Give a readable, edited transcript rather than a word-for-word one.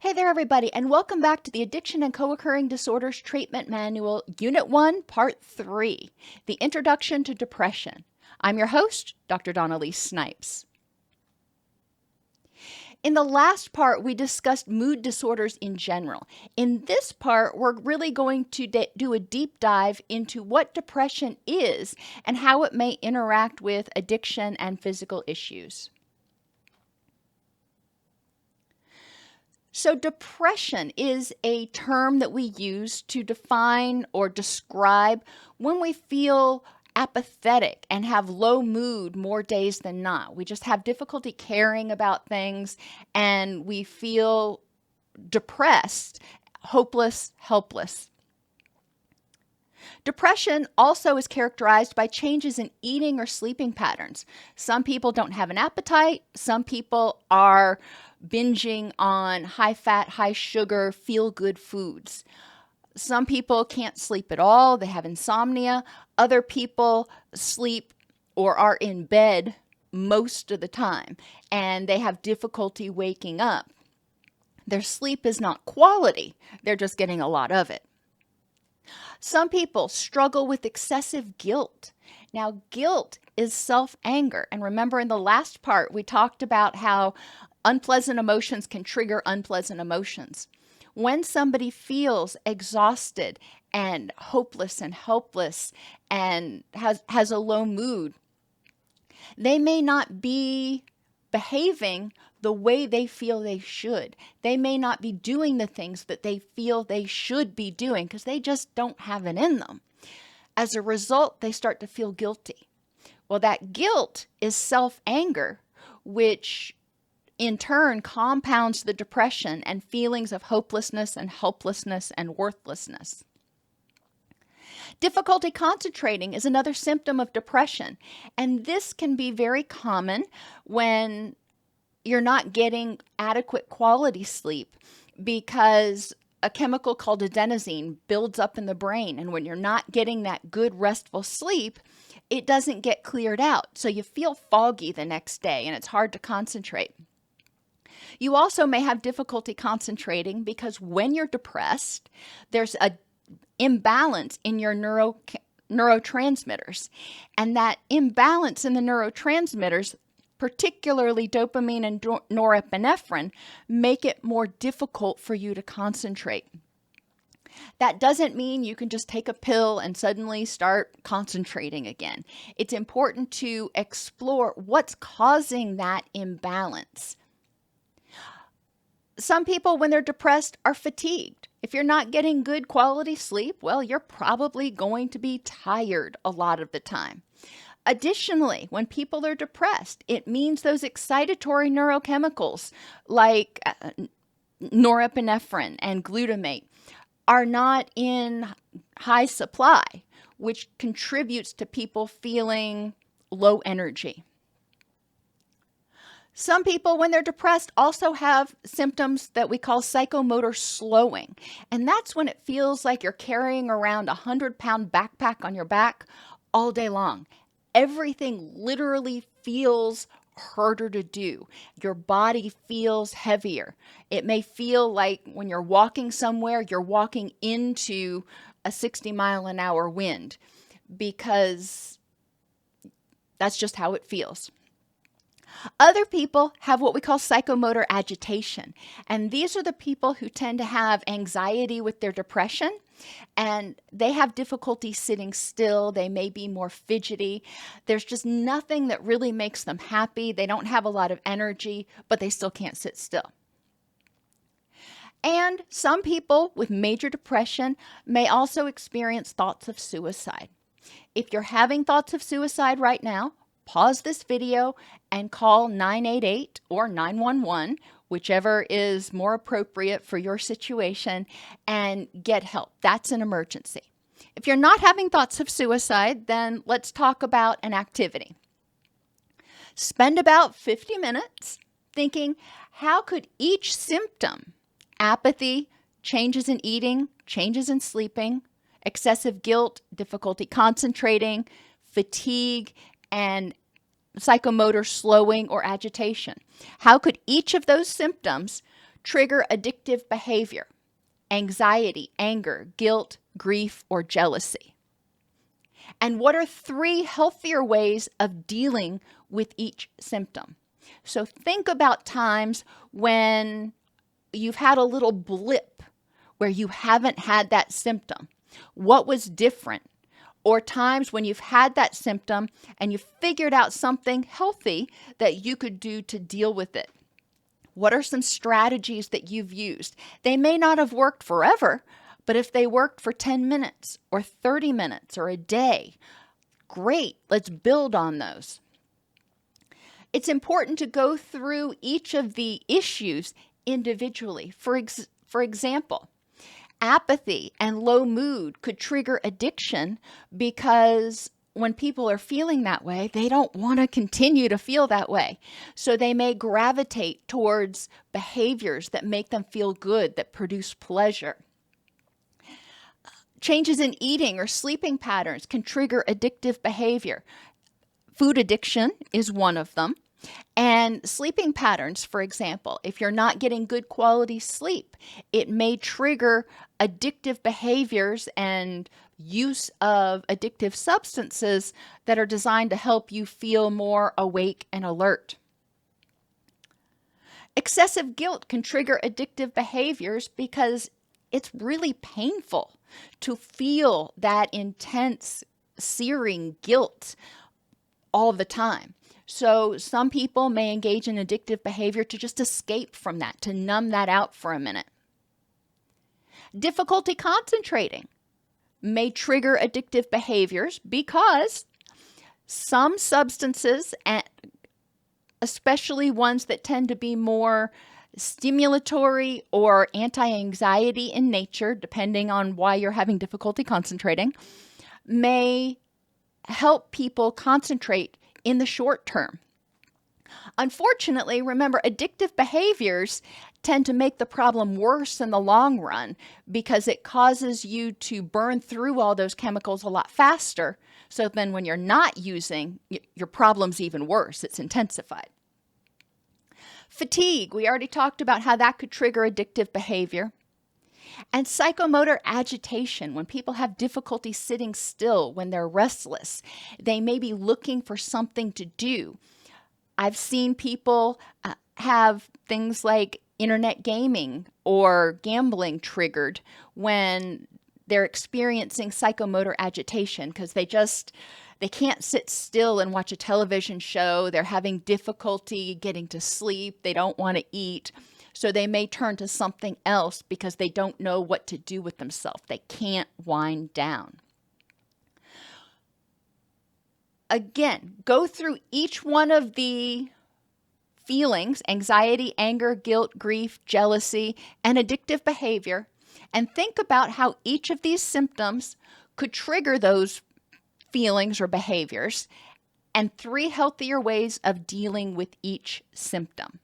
Hey there, everybody, and welcome back to the Addiction and Co-occurring Disorders Treatment Manual, Unit 1, Part 3, The Introduction to Depression. I'm your host, Dr. Elise Snipes. In the last part, we discussed mood disorders in general. In this part, we're really going to do a deep dive into what depression is and how it may interact with addiction and physical issues. So depression is a term that we use to define or describe when we feel apathetic and have low mood more days than not. We just have difficulty caring about things and we feel depressed, hopeless, helpless. Depression also is characterized by changes in eating or sleeping patterns. Some people don't have an appetite. Some people are binging on high-fat, high-sugar, feel-good foods. Some people can't sleep at all. They have insomnia. Other people sleep or are in bed most of the time, and they have difficulty waking up. Their sleep is not quality. They're just getting a lot of it. Some people struggle with excessive guilt. Now, guilt is self-anger. And remember in the last part, we talked about how unpleasant emotions can trigger unpleasant emotions. When somebody feels exhausted and hopeless and helpless and has a low mood, they may not be behaving the way they feel they should. They may not be doing the things that they feel they should be doing because they just don't have it in them. As a result, they start to feel guilty. Well, that guilt is self-anger, which in turn compounds the depression and feelings of hopelessness and helplessness and worthlessness. Difficulty concentrating is another symptom of depression, and this can be very common when you're not getting adequate quality sleep because a chemical called adenosine builds up in the brain, and when you're not getting that good restful sleep, it doesn't get cleared out, so you feel foggy the next day and it's hard to concentrate. You also may have difficulty concentrating because when you're depressed, there's an imbalance in your neurotransmitters. And that imbalance in the neurotransmitters, particularly dopamine and norepinephrine, make it more difficult for you to concentrate. That doesn't mean you can just take a pill and suddenly start concentrating again. It's important to explore what's causing that imbalance. Some people, when they're depressed, are fatigued. If you're not getting good quality sleep, well, you're probably going to be tired a lot of the time. Additionally, when people are depressed, it means those excitatory neurochemicals like norepinephrine and glutamate are not in high supply, which contributes to people feeling low energy. Some people, when they're depressed, also have symptoms that we call psychomotor slowing. And that's when it feels like you're carrying around a 100-pound backpack on your back all day long. Everything literally feels harder to do. Your body feels heavier. It may feel like when you're walking somewhere, you're walking into a 60-mile-an-hour wind because that's just how it feels. Other people have what we call psychomotor agitation, and these are the people who tend to have anxiety with their depression, and they have difficulty sitting still. They may be more fidgety. There's just nothing that really makes them happy. They don't have a lot of energy, but they still can't sit still. And some people with major depression may also experience thoughts of suicide. If you're having thoughts of suicide right now, pause this video and call 988 or 911, whichever is more appropriate for your situation, and get help. That's an emergency. If you're not having thoughts of suicide, then let's talk about an activity. Spend about 50 minutes thinking, how could each symptom, apathy, changes in eating, changes in sleeping, excessive guilt, difficulty concentrating, fatigue, and psychomotor slowing or agitation. How could each of those symptoms trigger addictive behavior: anxiety, anger, guilt, grief, or jealousy? And what are 3 healthier ways of dealing with each symptom? So think about times when you've had a little blip where you haven't had that symptom. What was different? Or times when you've had that symptom and you've figured out something healthy that you could do to deal with it. What are some strategies that you've used? They may not have worked forever, but if they worked for 10 minutes or 30 minutes or a day, great, let's build on those. It's important to go through each of the issues individually. For example, apathy and low mood could trigger addiction because when people are feeling that way, they don't want to continue to feel that way. So they may gravitate towards behaviors that make them feel good, that produce pleasure. Changes in eating or sleeping patterns can trigger addictive behavior. Food addiction is one of them. And sleeping patterns, for example, if you're not getting good quality sleep, it may trigger addictive behaviors and use of addictive substances that are designed to help you feel more awake and alert. Excessive guilt can trigger addictive behaviors because it's really painful to feel that intense, searing guilt all the time. So some people may engage in addictive behavior to just escape from that, to numb that out for a minute. Difficulty concentrating may trigger addictive behaviors because some substances, especially ones that tend to be more stimulatory or anti-anxiety in nature, depending on why you're having difficulty concentrating, may help people concentrate in the short term. Unfortunately, remember, addictive behaviors tend to make the problem worse in the long run because it causes you to burn through all those chemicals a lot faster. So then when you're not using, your problem's even worse. It's intensified. Fatigue, we already talked about how that could trigger addictive behavior. And psychomotor agitation, when people have difficulty sitting still, when they're restless, they may be looking for something to do. I've seen people have things like internet gaming or gambling triggered when they're experiencing psychomotor agitation because they can't sit still and watch a television show. They're having difficulty getting to sleep. They don't want to eat. So they may turn to something else because they don't know what to do with themselves. They can't wind down. Again, go through each one of the feelings: anxiety, anger, guilt, grief, jealousy, and addictive behavior, and think about how each of these symptoms could trigger those feelings or behaviors, and 3 healthier ways of dealing with each symptom.